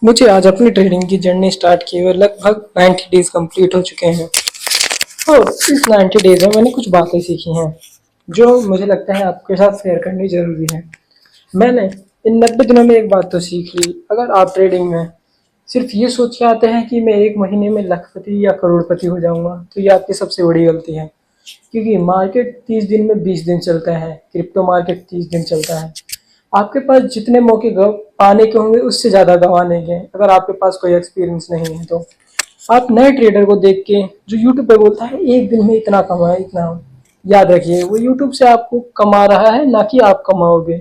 मुझे आज अपनी ट्रेडिंग की जर्नी स्टार्ट किए हुए लगभग 90 डेज कंप्लीट हो चुके हैं और इस 90 डेज में मैंने कुछ बातें सीखी हैं जो मुझे लगता है आपके साथ शेयर करनी ज़रूरी है। मैंने इन 90 दिनों में एक बात तो सीख ली, अगर आप ट्रेडिंग में सिर्फ ये सोच के आते हैं कि मैं एक महीने में लखपति या करोड़पति हो जाऊंगा तो ये आपकी सबसे बड़ी गलती है, क्योंकि मार्केट 30 दिन में 20 दिन चलता है, क्रिप्टो मार्केट 30 दिन चलता है। आपके पास जितने मौके पाने के होंगे उससे ज़्यादा गंवाने के, अगर आपके पास कोई एक्सपीरियंस नहीं है तो। आप नए ट्रेडर को देख के जो यूट्यूब पे बोलता है एक दिन में इतना कमाए इतना, याद रखिए वो यूट्यूब से आपको कमा रहा है, ना कि आप कमाओगे।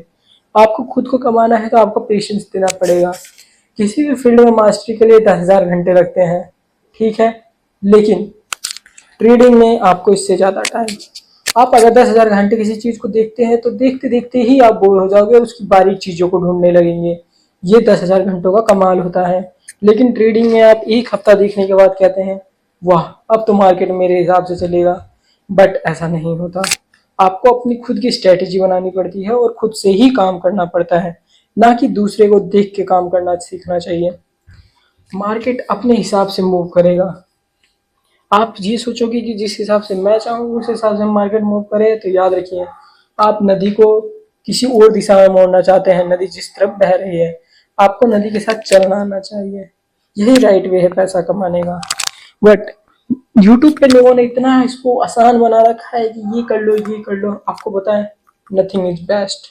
आपको खुद को कमाना है तो आपको पेशेंस देना पड़ेगा। किसी भी फील्ड में मास्टरी के लिए 10,000 घंटे लगते हैं, ठीक है, लेकिन ट्रेडिंग में आपको इससे ज़्यादा टाइम। आप अगर 10,000 घंटे किसी चीज़ को देखते हैं तो देखते देखते ही आप बोर हो जाओगे और उसकी बारीक चीज़ों को ढूंढने लगेंगे। ये 10,000 घंटों का कमाल होता है। लेकिन ट्रेडिंग में आप एक हफ्ता देखने के बाद कहते हैं वाह अब तो मार्केट मेरे हिसाब से चलेगा, बट ऐसा नहीं होता। आपको अपनी खुद की स्ट्रेटेजी बनानी पड़ती है और खुद से ही काम करना पड़ता है, ना कि दूसरे को देख के काम करना सीखना चाहिए। मार्केट अपने हिसाब से मूव करेगा। आप ये सोचोगे कि जिस हिसाब से मैं चाहूँ उस हिसाब से मार्केट मूव करे तो याद रखिए आप नदी को किसी और दिशा में मोड़ना चाहते हैं। नदी जिस तरफ बह रही है आपको नदी के साथ चलना आना चाहिए, यही राइट वे है पैसा कमाने का। बट यूट्यूब पे लोगों ने इतना इसको आसान बना रखा है कि ये कर लो ये कर लो। आपको पता है नथिंग इज बेस्ट।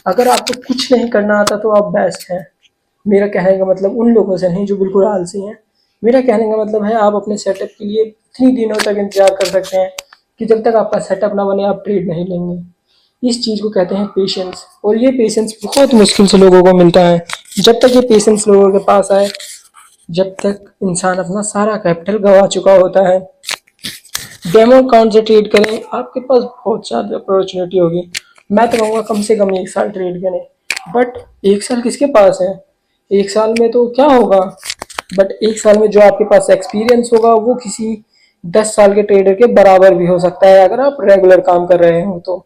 अगर आपको कुछ नहीं करना आता तो आप बेस्ट हैं। मेरा कहने का मतलब उन लोगों से नहीं जो बिल्कुल आलसी हैं। मेरा कहने का मतलब है आप अपने सेटअप के लिए इतनी दिनों तक इंतजार कर सकते हैं कि जब तक आपका सेटअप ना बने आप ट्रेड नहीं लेंगे। इस चीज़ को कहते हैं पेशेंस, और ये पेशेंस बहुत मुश्किल से लोगों को मिलता है। जब तक ये पेशेंस लोगों के पास आए, जब तक इंसान अपना सारा कैपिटल गंवा चुका होता है। डेमो अकाउंट से ट्रेड करें, आपके पास बहुत ज़्यादा अपॉर्चुनिटी होगी। मैं तो कहूँगा कम से कम 1 साल ट्रेड करें, बट 1 साल किसके पास है? 1 साल में तो क्या होगा, बट 1 साल में जो आपके पास एक्सपीरियंस होगा वो किसी 10 साल के ट्रेडर के बराबर भी हो सकता है अगर आप रेगुलर काम कर रहे हो तो।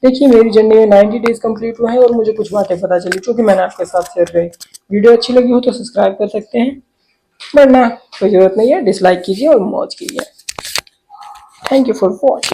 देखिए मेरी जर्नी में 90 डेज कंप्लीट हुए हैं और मुझे कुछ बातें पता चली जो कि मैंने आपके साथ शेयर करी। वीडियो अच्छी लगी हो तो सब्सक्राइब कर सकते हैं, वरना कोई ज़रूरत नहीं है, डिसलाइक कीजिए और मौज कीजिए। Thank you for watching.